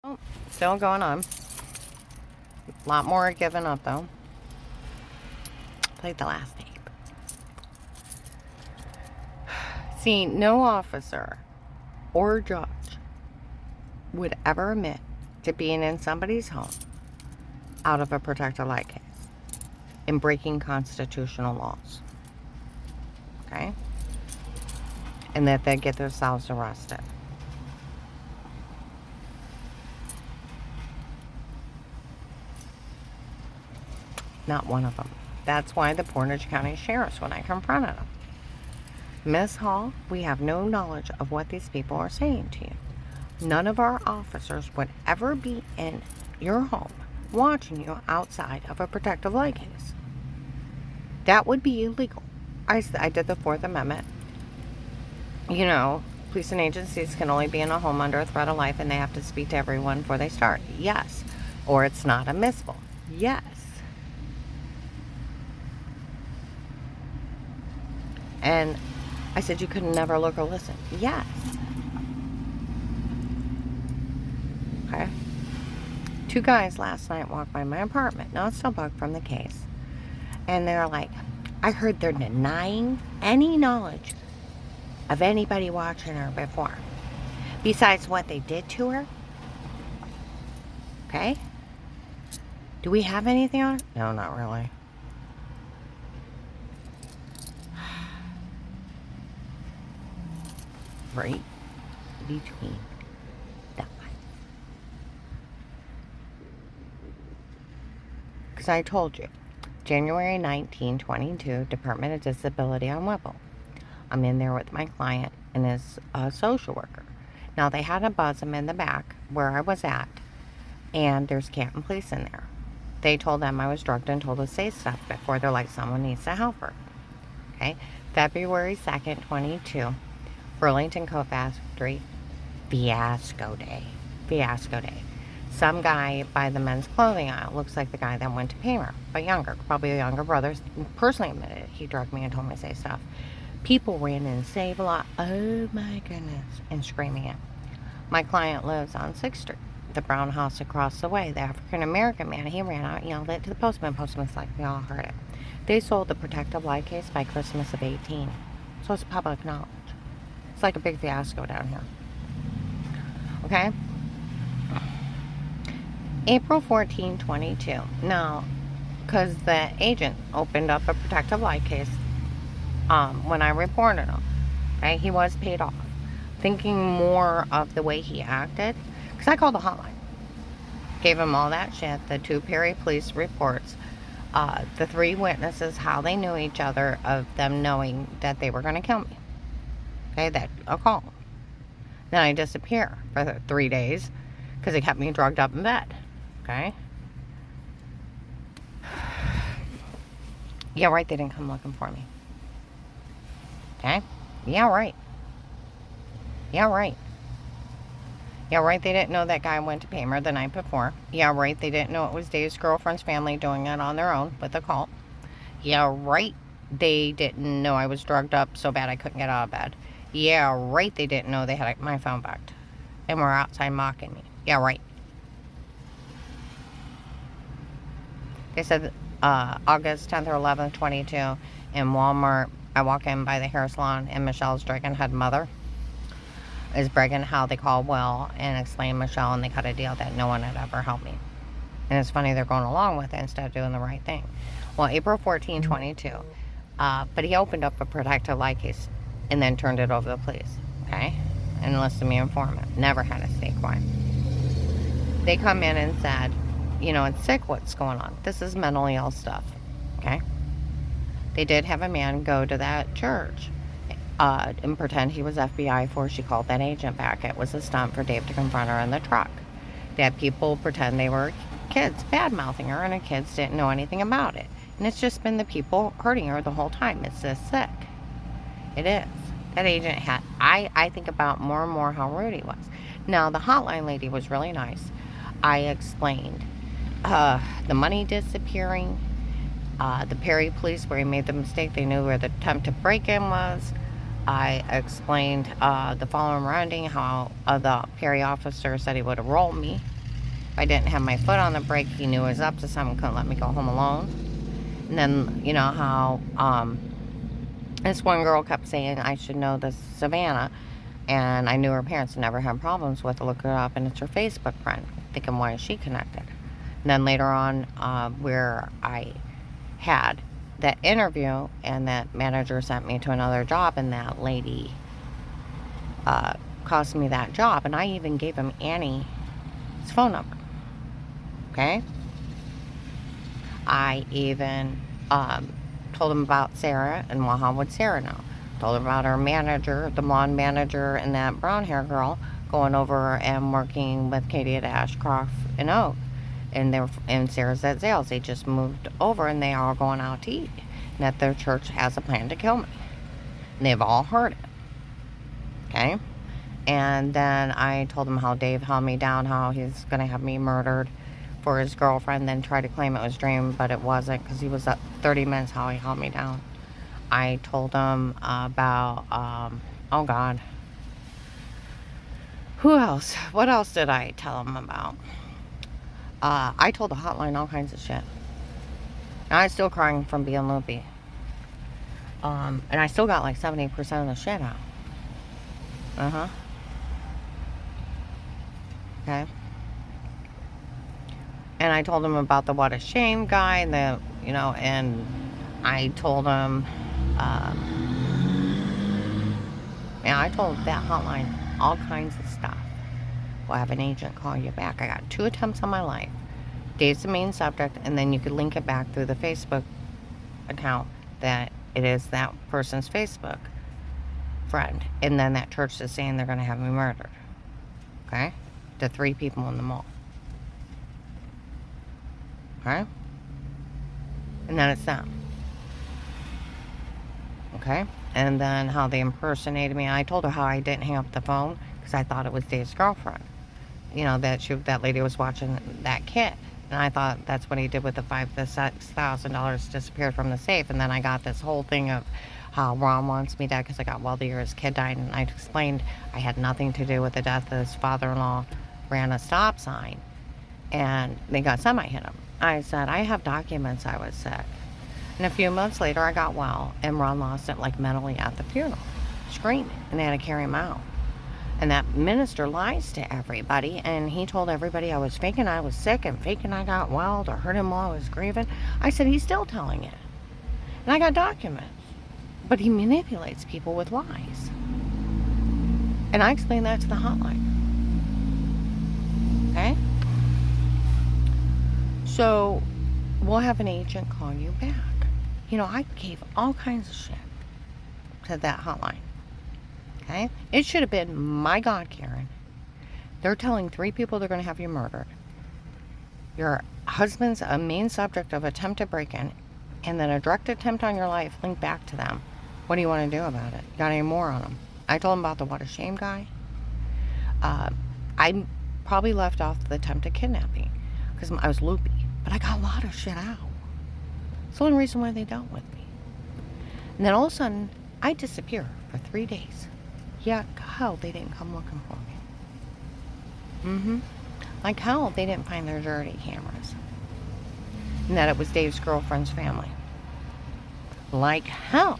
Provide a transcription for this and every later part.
Oh, still going on. A lot more given up, though. Played the last tape. See, no officer or judge would ever admit to being in somebody's home out of a protected light case and breaking constitutional laws. Okay? And that they get themselves arrested. Not one of them. That's why the Portage County Sheriffs, when I confronted them, Miss Hall, we have no knowledge of what these people are saying to you. None of our officers would ever be in your home watching you outside of a protective light case. That would be illegal. I did the Fourth Amendment. You know, police and agencies can only be in a home under a threat of life, and they have to speak to everyone before they start. Yes. Or it's not admissible. Yes. And I said you could never look or listen. Yes. Okay. 2 guys last night walked by my apartment. Now it's still bugged from the case. And they're like, I heard they're denying any knowledge of anybody watching her before. Besides what they did to her. Okay? Do we have anything on it? No, not really. Right between that line. Because I told you, January 1922, Department of Disability on Whipple. I'm in there with my client and his social worker. Now, they had a buzz him in the back where I was at, and there's Canton Police in there. They told them I was drugged and told to say stuff before. They're like, someone needs to help her. Okay? February 2nd, 22. Burlington Coat Factory, Fiasco Day. Fiasco Day. Some guy by the men's clothing aisle, looks like the guy that went to pay her, but younger, probably a younger brother, personally admitted it. He drugged me and told me to say stuff. People ran in, save a lot, oh my goodness, and screaming it. My client lives on 6th Street, the brown house across the way. The African-American man, he ran out and yelled it to the postman. Postman's like, we all heard it. They sold the protective light case by Christmas of 18. So it's public knowledge. It's like a big fiasco down here. Okay? April 14, 22. Now, because the agent opened up a protective light case when I reported him. Okay? He was paid off. Thinking more of the way he acted. Because I called the hotline. Gave him all that shit. The 2 Perry police reports. The 3 witnesses, how they knew each other, of them knowing that they were going to kill me. Okay, that a call. Then I disappear for 3 days because they kept me drugged up in bed. Okay. Yeah, right. They didn't come looking for me. Okay. Yeah, right. Yeah, right. Yeah, right. They didn't know that guy went to Paymer the night before. Yeah, right. They didn't know it was Dave's girlfriend's family doing it on their own with a call. Yeah, right. They didn't know I was drugged up so bad I couldn't get out of bed. Yeah, right. They didn't know they had my phone bugged and were outside mocking me. Yeah, right. They said August 10th or 11th, 22, in Walmart. I walk in by the hair salon, and Michelle's Dragonhead mother is bragging how they called Will and explained Michelle, and they cut a deal that no one had ever helped me. And it's funny they're going along with it instead of doing the right thing. Well, April 14, 22. But he opened up a protective light case and then turned it over to the police. Okay? And enlisted me informant. Never had a statewide. They come in and said, you know, it's sick what's going on. This is mentally ill stuff. Okay? They did have a man go to that church and pretend he was FBI before she called that agent back. It was a stunt for Dave to confront her in the truck. They had people pretend they were kids bad-mouthing her, and the kids didn't know anything about it. And it's just been the people hurting her the whole time. It's this sick. It is. That agent had, I think about more and more how rude he was. Now, the hotline lady was really nice. I explained the money disappearing, the Perry police where he made the mistake. They knew where the attempt to break in was. I explained the following rounding, how the Perry officer said he would have rolled me. If I didn't have my foot on the brake, he knew he was up to something, couldn't let me go home alone. And then, you know, how this one girl kept saying I should know this Savannah, and I knew her parents never had problems with her. Look her up, and it's her Facebook friend. Thinking, why is she connected? And then later on, where I had that interview, and that manager sent me to another job, and that lady cost me that job, and I even gave him Annie's phone number. Okay? I even told him about Sarah, and well, how would Sarah know? Told him about her manager, the blonde manager, and that brown hair girl going over and working with Katie at Ashcroft and Oak. And Sarah's at Zales. They just moved over, and they are going out to eat. And that their church has a plan to kill me. And they've all heard it. Okay? And then I told him how Dave held me down, how he's going to have me murdered for his girlfriend, then tried to claim it was Dream, but it wasn't, because he was up 30 minutes how he held me down. I told him about, oh God. Who else? What else did I tell him about? I told the hotline all kinds of shit. And I'm still crying from being loopy. And I still got like 70% of the shit out. Okay. And I told him about the what a shame guy, and the, you know, and I told him, I told that hotline all kinds of stuff. We'll have an agent call you back. I got 2 attempts on my life. Dave's the main subject, and then you could link it back through the Facebook account that it is that person's Facebook friend. And then that church is saying they're going to have me murdered. Okay? The 3 people in the mall. Okay? And then it's them. Okay? And then how they impersonated me. I told her how I didn't hang up the phone because I thought it was Dave's girlfriend. You know, that lady was watching that kid. And I thought that's what he did with the $6,000 disappeared from the safe. And then I got this whole thing of how Ron wants me dead because I got wealthy or his kid died. And I explained I had nothing to do with the death. His father-in-law ran a stop sign, and they got semi-hit him. I said, I have documents I was sick. And a few months later, I got well, and Ron lost it, like, mentally at the funeral, screaming, and they had to carry him out. And that minister lies to everybody, and he told everybody I was faking I was sick and faking I got well to hurt him while I was grieving. I said, he's still telling it. And I got documents. But he manipulates people with lies. And I explained that to the hotline. Okay? So, we'll have an agent call you back. You know, I gave all kinds of shit to that hotline. Okay? It should have been, my God, Karen. They're telling 3 people they're going to have you murdered. Your husband's a main subject of attempted break-in, and then a direct attempt on your life linked back to them. What do you want to do about it? Got any more on them? I told him about the what a shame guy. I probably left off the attempted kidnapping because I was loopy, but I got a lot of shit out. It's the only reason why they dealt with me. And then all of a sudden, I disappear for 3 days. Yeah, hell, they didn't come looking for me. Like hell, they didn't find their dirty cameras. And that it was Dave's girlfriend's family. Like hell,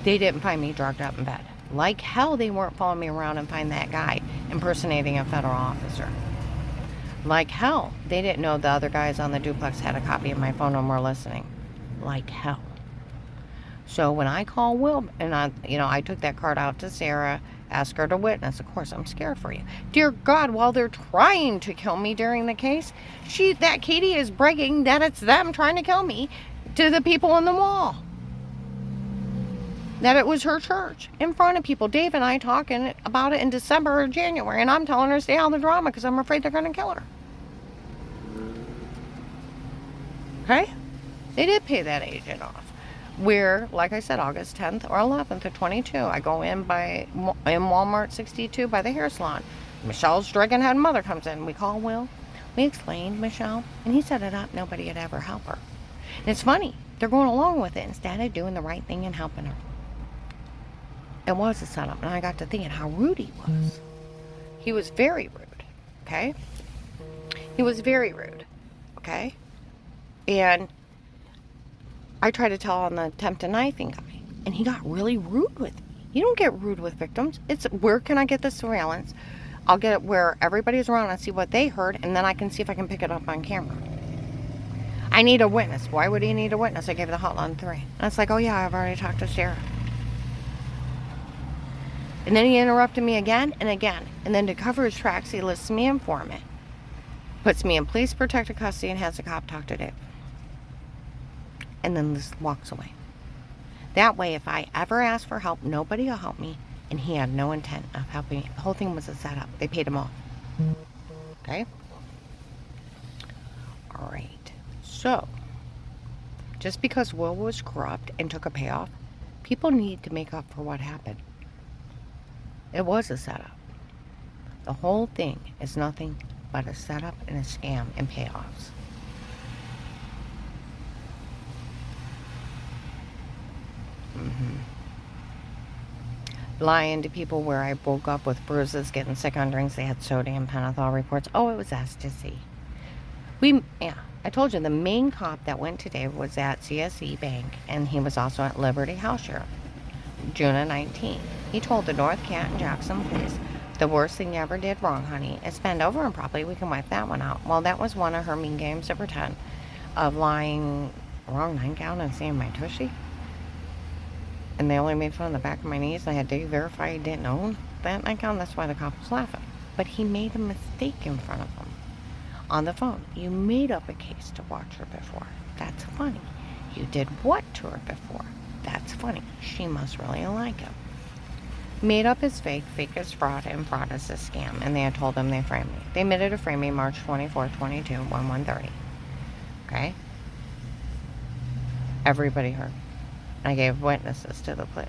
they didn't find me drugged up in bed. Like hell, they weren't following me around and find that guy impersonating a federal officer. Like hell, they didn't know the other guys on the duplex had a copy of my phone and were listening. Like hell. So when I call Will, and I took that card out to Sarah, asked her to witness. Of course, I'm scared for you. Dear God, while they're trying to kill me during the case, that Katie is bragging that it's them trying to kill me to the people in the mall. That it was her church in front of people. Dave and I talking about it in December or January, and I'm telling her to stay out of the drama because I'm afraid they're going to kill her. Okay? They did pay that agent off. Where, like I said, August 10th or 11th of 22, I go in Walmart 62 by the hair salon. Michelle's dragon-head mother comes in. We call Will. We explained Michelle, and he set it up. Nobody would ever help her. And it's funny. They're going along with it instead of doing the right thing and helping her. It was a setup. And I got to thinking how rude he was. He was very rude, okay? He was very rude, okay? And I tried to tell on the attempted knifing guy, and he got really rude with me. You don't get rude with victims. It's, where can I get the surveillance? I'll get it where everybody's around and see what they heard, and then I can see if I can pick it up on camera. I need a witness. Why would he need a witness? I gave the hotline 3. And it's like, oh yeah, I've already talked to Sarah. And then he interrupted me again and again. And then to cover his tracks, he lists me informant, puts me in police protective custody, and has the cop talk to Dave. And then just walks away. That way, if I ever ask for help, nobody will help me. And he had no intent of helping me. The whole thing was a setup. They paid him off. Okay? All right. So, just because Will was corrupt and took a payoff, people need to make up for what happened. It was a setup. The whole thing is nothing but a setup and a scam and payoffs. Lying to people where I woke up with bruises, getting sick on drinks. They had sodium pentothal reports. Oh, it was ecstasy. I told you the main cop that went today was at CSE Bank, and he was also at Liberty House Sheriff, June of 19. He told the North Canton Jackson police, the worst thing you ever did wrong, honey, is bend over and probably we can wipe that one out. Well, that was one of her mean games to pretend of lying wrong nightgown and seeing my tushy. And they only made fun of the back of my knees. I had to verify he didn't own that nightgown. That's why the cop was laughing. But he made a mistake in front of him. On the phone, you made up a case to watch her before. That's funny. You did what to her before? That's funny. She must really like him. Made up is fake, fake is fraud, and fraud is a scam. And they had told him they framed me. They admitted to frame me March 24, 22, 1/130. Okay? Everybody heard. I gave witnesses to the police.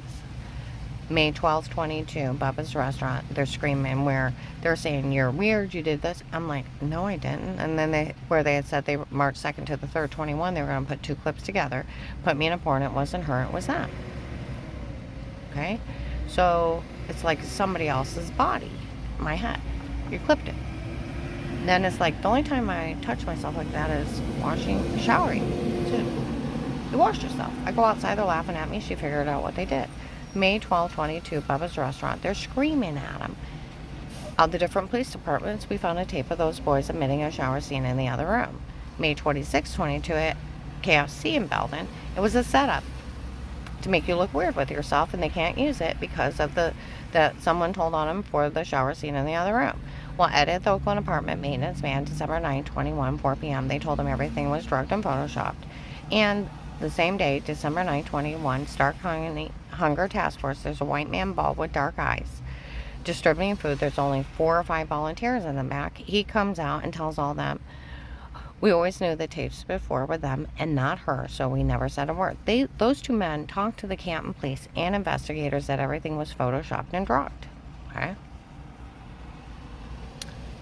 May 12th, 22, Bubba's Restaurant. They're screaming where they're saying, you're weird, you did this. I'm like, no, I didn't. And then where they had said they March 2nd to the 3rd, 21, they were going to put 2 clips together, put me in a porn. It wasn't her, it was them. Okay? So it's like somebody else's body, my head. You clipped it. And then it's like, the only time I touch myself like that is showering. Too. You washed yourself. I go outside, they're laughing at me. She figured out what they did. May 12, 22, Bubba's Restaurant. They're screaming at him. Of the different police departments, we found a tape of those boys admitting a shower scene in the other room. May 26, 22 at KFC in Belden. It was a setup to make you look weird with yourself, and they can't use it because of that someone told on them for the shower scene in the other room. Well, at the Oakland apartment maintenance man, December 9, 21, 4 p.m., they told him everything was drugged and photoshopped. And the same day, December 9, 21, Stark County Hunger Task Force, there's a white man bald with dark eyes distributing food. There's only 4 or 5 volunteers in the back. He comes out and tells all them, we always knew the tapes before were them and not her, so we never said a word. Those 2 men talked to the Canton police and investigators that everything was photoshopped and drugged. Okay?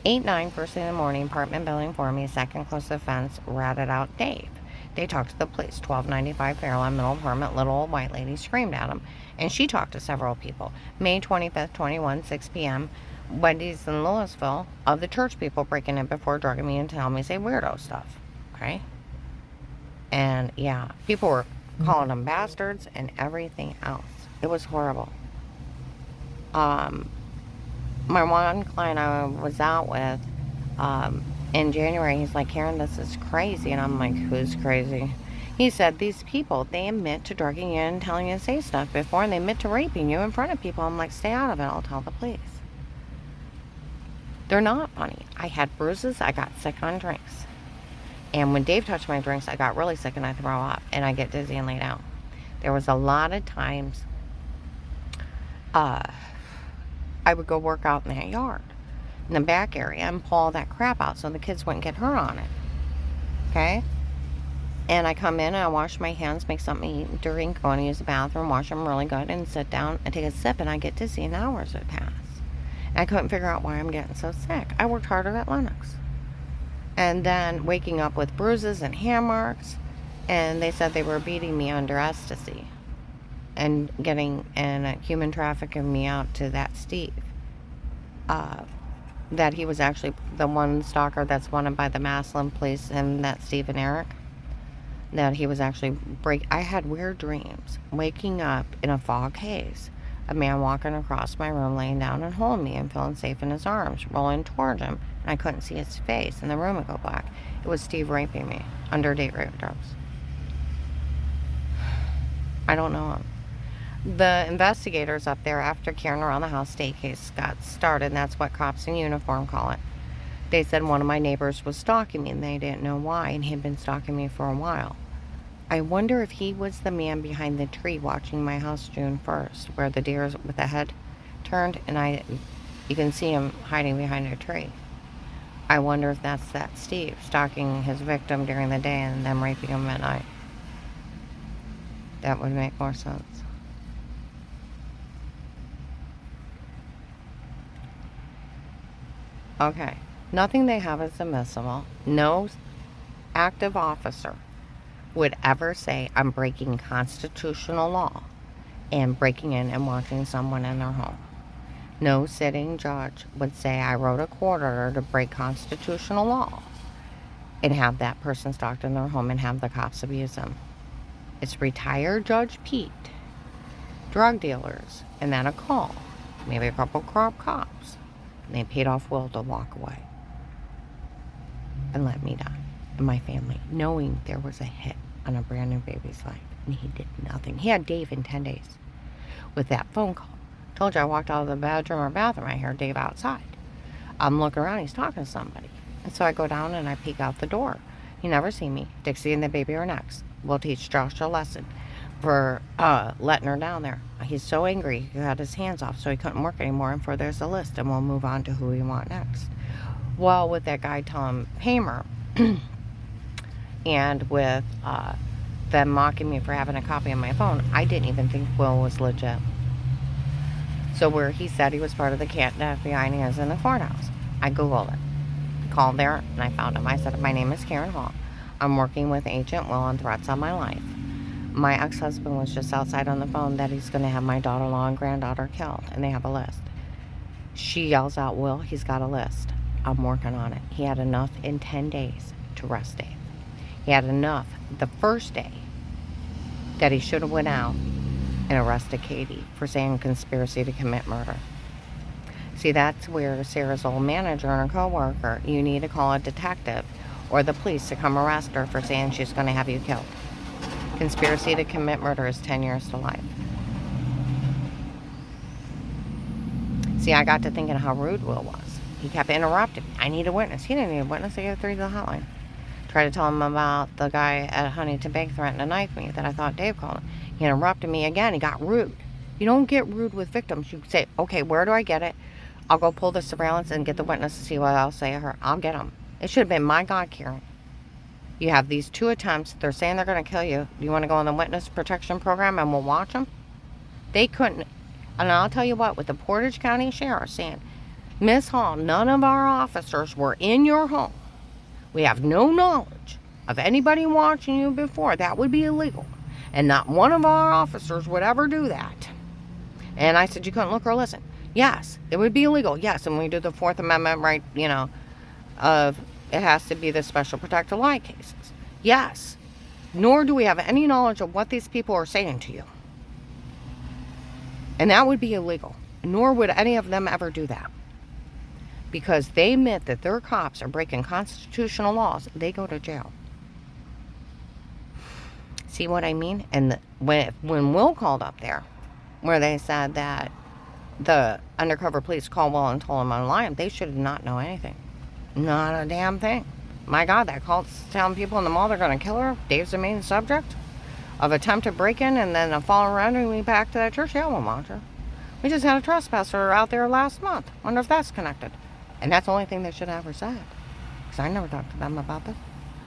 8-9, first thing in the morning, apartment building for me, second close to the fence, ratted out Dave. They talked to the police. 1295 Fairlawn, middle apartment, little old white lady screamed at him. And she talked to several people. May 25th, 21, 6 p.m., Wendy's in Louisville, of the church people breaking in before drugging me and telling me say weirdo stuff. Okay? And yeah, people were calling them bastards and everything else. It was horrible. My one client I was out with, in January, he's like, Karen, this is crazy. And I'm like, who's crazy? He said, these people, they admit to drugging you and telling you to say stuff before, and they admit to raping you in front of people. I'm like, stay out of it. I'll tell the police. They're not funny. I had bruises. I got sick on drinks. And when Dave touched my drinks, I got really sick and I throw up. And I get dizzy and lay down. There was a lot of times I would go work out in that yard, in the back area, and pull all that crap out so the kids wouldn't get hurt on it. Okay? And I come in and I wash my hands, make something to eat, drink, go and use the bathroom, wash them really good, and sit down and take a sip, and I get dizzy and hours would pass. And I couldn't figure out why I'm getting so sick. I worked harder at Lennox. And then waking up with bruises and hand marks, and they said they were beating me under ecstasy. and getting and human trafficking me out to that Steve. That he was actually the one stalker that's wanted by the Maslin police, and that Stephen Eric. That he was actually I had weird dreams, waking up in a fog haze, a man walking across my room, laying down and holding me and feeling safe in his arms, rolling towards him, and I couldn't see his face, and the room would go black. It was Steve raping me under date rape drugs. I don't know him. The investigators up there, after Karen Around the House state case got started, and that's what cops in uniform call it, they said one of my neighbors was stalking me and they didn't know why, and he'd been stalking me for a while. I wonder if he was the man behind the tree watching my house June 1st, where the deer with the head turned, and you can see him hiding behind a tree. I wonder if that's that Steve stalking his victim during the day and then raping him at night. That would make more sense. Okay. Nothing they have is admissible. No active officer would ever say, I'm breaking constitutional law and breaking in and watching someone in their home. No sitting judge would say, I wrote a court order to break constitutional law and have that person stalked in their home and have the cops abuse them. It's retired Judge Pete, drug dealers, and then a call, maybe a couple corrupt cops, and they paid off Will to walk away and let me die and my family, knowing there was a hit on a brand new baby's life, and he did nothing. He had Dave in 10 days with that phone call. Told you I walked out of the bedroom or bathroom, I heard Dave outside. I'm looking around, he's talking to somebody. And so I go down and I peek out the door. He never seen me. Dixie and the baby are next. We'll teach Josh a lesson for letting her down there. He's so angry he got his hands off, so he couldn't work anymore, and for there's a list, and we'll move on to who we want next. Well, with that guy Tom Hamer, and with them mocking me for having a copy of my phone, I didn't even think Will was legit. So where he said he was part of the FBI and he is in the courthouse, I Googled it. Called there and I found him. I said, my name is Karen Hall. I'm working with Agent Will on threats on my life. My ex-husband was just outside on the phone that he's going to have my daughter-in-law and granddaughter killed, and they have a list. She yells out, Will, he's got a list. I'm working on it. He had enough in 10 days to arrest Dave. He had enough the first day that he should have went out and arrested Katie for saying conspiracy to commit murder. See, that's where Sarah's old manager and her co-worker, you need to call a detective or the police to come arrest her for saying she's going to have you killed. Conspiracy to commit murder is 10 years to life. See, I got to thinking how rude Will was. He kept interrupting. I need a witness. He didn't need a witness. I gave 3 to the hotline. Tried to tell him about the guy at Huntington Bank threatened to knife me that I thought Dave called him. He interrupted me again. He got rude. You don't get rude with victims. You say, okay, where do I get it? I'll go pull the surveillance and get the witness to see what I'll say to her. I'll get him. It should have been, my God, Karen. You have these 2 attempts. They're saying they're going to kill you. Do you want to go on the witness protection program and we'll watch them? They couldn't. And I'll tell you what, with the Portage County Sheriff saying, Miss Hall, none of our officers were in your home. We have no knowledge of anybody watching you before. That would be illegal. And not one of our officers would ever do that. And I said, you couldn't look or listen. Yes, it would be illegal. Yes, and we do the 4th Amendment right, of it has to be the special protected lie cases. Yes. Nor do we have any knowledge of what these people are saying to you. And that would be illegal. Nor would any of them ever do that. Because they admit that their cops are breaking constitutional laws, they go to jail. See what I mean? And when Will called up there, where they said that the undercover police called Will and told him I'm lying, they should not know anything. Not a damn thing. My God, that call's telling people in the mall they're going to kill her. Dave's the main subject of attempted break-in and then a fall around and we back to that church. Yeah, we'll watch her. We just had a trespasser out there last month. Wonder if that's connected. And that's the only thing they should have ever said. Because I never talked to them about this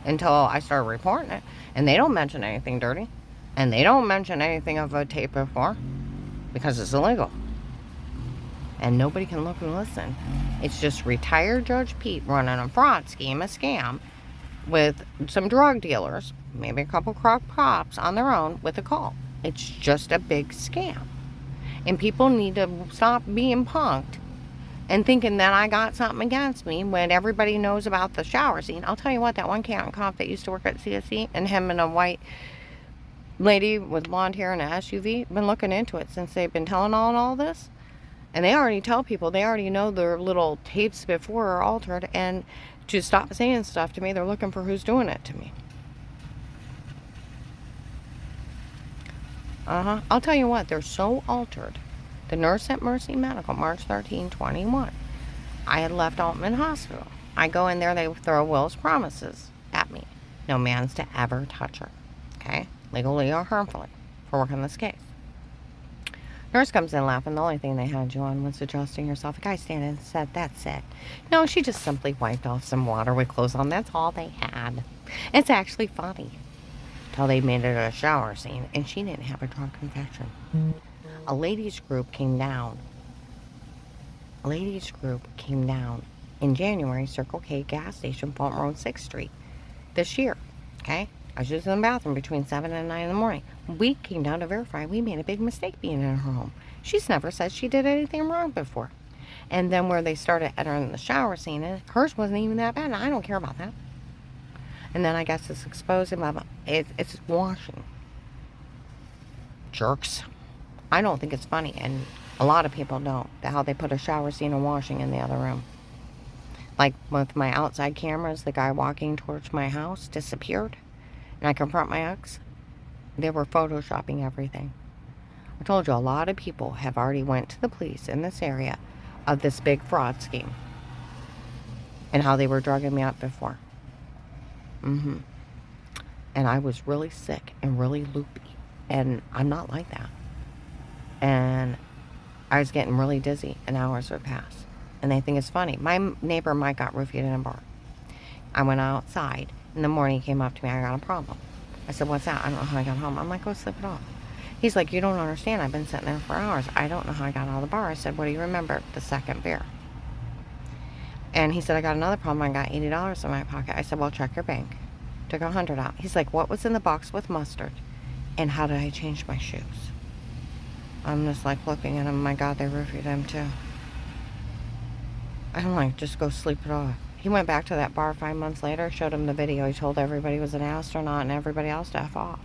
until I started reporting it. And they don't mention anything dirty. And they don't mention anything of a tape before. Because it's illegal. And nobody can look and listen. It's just retired Judge Pete running a fraud scheme, a scam, with some drug dealers, maybe a couple crock cops on their own with a call. It's just a big scam. And people need to stop being punked and thinking that I got something against me when everybody knows about the shower scene. I'll tell you what, that one Canton cop that used to work at CSE, and him and a white lady with blonde hair and an SUV, been looking into it since they've been telling all this. And they already tell people, they already know their little tapes before are altered, and to stop saying stuff to me, they're looking for who's doing it to me. I'll tell you what, they're so altered. The nurse at Mercy Medical, March 13, 21. I had left Altman Hospital. I go in there, they throw Will's promises at me. No man's to ever touch her. Okay? Legally or harmfully, for working this case. Nurse comes in laughing. The only thing they had you on was adjusting yourself. A guy standing and said, "That's it." No, she just simply wiped off some water with clothes on. That's all they had. It's actually funny. Till they made it a shower scene, and she didn't have a drug confession. A ladies group came down. In January, Circle K gas station, Fulton Road, 6th Street, this year. Okay? I was just in the bathroom between 7 and 9 in the morning. We came down to verify we made a big mistake being in her home. She's never said she did anything wrong before. And then where they started entering the shower scene, and hers wasn't even that bad. And I don't care about that. And then I guess it's exposing, blah, blah. It's washing. Jerks. I don't think it's funny, and a lot of people don't, how they put a shower scene and washing in the other room. Like with my outside cameras, the guy walking towards my house disappeared, and I confront my ex. They were photoshopping everything. I told you, a lot of people have already went to the police in this area of this big fraud scheme and how they were drugging me up before. And I was really sick and really loopy, and I'm not like that. And I was getting really dizzy, and hours would pass. And they think it's funny. My neighbor Mike got roofied in a bar. I went outside. In the morning, he came up to me. I got a problem. I said, "What's that?" "I don't know how I got home." I'm like, "Go slip it off." He's like, "You don't understand. I've been sitting there for hours. I don't know how I got out of the bar." I said, "What do you remember?" "The second beer." And he said, "I got another problem. I got $80 in my pocket." I said, "Well, check your bank." Took $100 out. He's like, "What was in the box with mustard? And how did I change my shoes?" I'm just like looking at him. My God, they roofied him too. I'm like, just go sleep it off. He went back to that bar 5 months later, showed him the video. He told everybody he was an astronaut and everybody else to F off.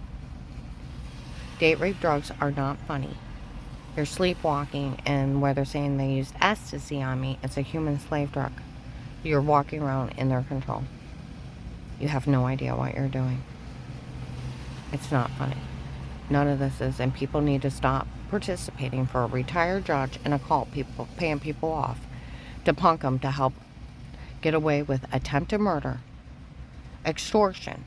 Date rape drugs are not funny. You're sleepwalking, and where they're saying they used ecstasy on me, it's a human slave drug. You're walking around in their control. You have no idea what you're doing. It's not funny. None of this is, and people need to stop participating for a retired judge and a cult, people paying people off to punk them to help get away with attempted murder, extortion,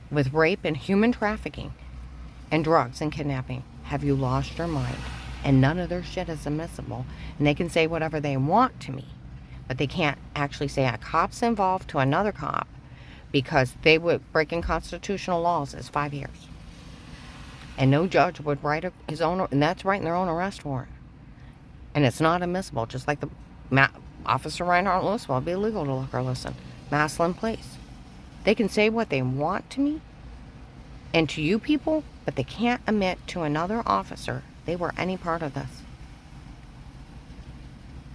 with rape and human trafficking, and drugs and kidnapping. Have you lost your mind? And none of their shit is admissible, and they can say whatever they want to me, but they can't actually say a cop's involved to another cop, because they would breaking constitutional laws is 5 years. And no judge would write his own, and that's writing their own arrest warrant. And it's not admissible, just like the Officer Reinhardt Lewis. Well, it'd be illegal to look or listen. Maslin Place. They can say what they want to me and to you people, but they can't admit to another officer they were any part of this.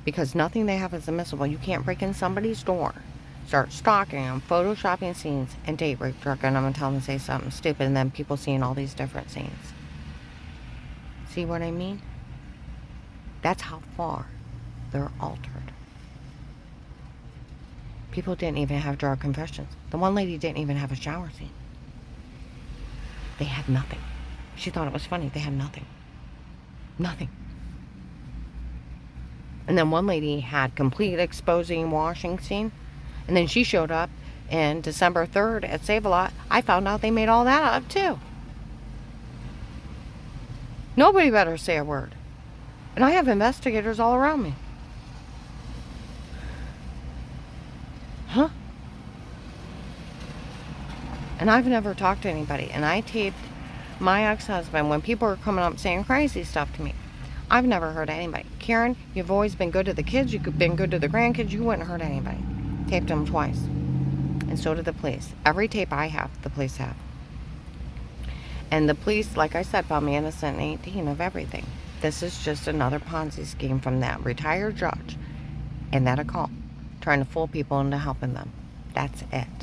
Because nothing they have is admissible. You can't break in somebody's door, start stalking them, photoshopping scenes, and date rape drug, and I'm going to tell them to say something stupid, and then people seeing all these different scenes. See what I mean? That's how far they're altered. People didn't even have drug confessions. The one lady didn't even have a shower scene. They had nothing. She thought it was funny. They had nothing. Nothing. And then one lady had complete exposing washing scene. And then she showed up in December 3rd at Save-A-Lot. I found out they made all that up too. Nobody better say a word. And I have investigators all around me. Huh? And I've never talked to anybody. And I taped my ex-husband when people were coming up saying crazy stuff to me. I've never hurt anybody. Karen, you've always been good to the kids. You've been good to the grandkids. You wouldn't hurt anybody. Taped them twice. And so did the police. Every tape I have, the police have. And the police, like I said, found me innocent in 18 of everything. This is just another Ponzi scheme from that retired judge and that occult, trying to fool people into helping them. That's it.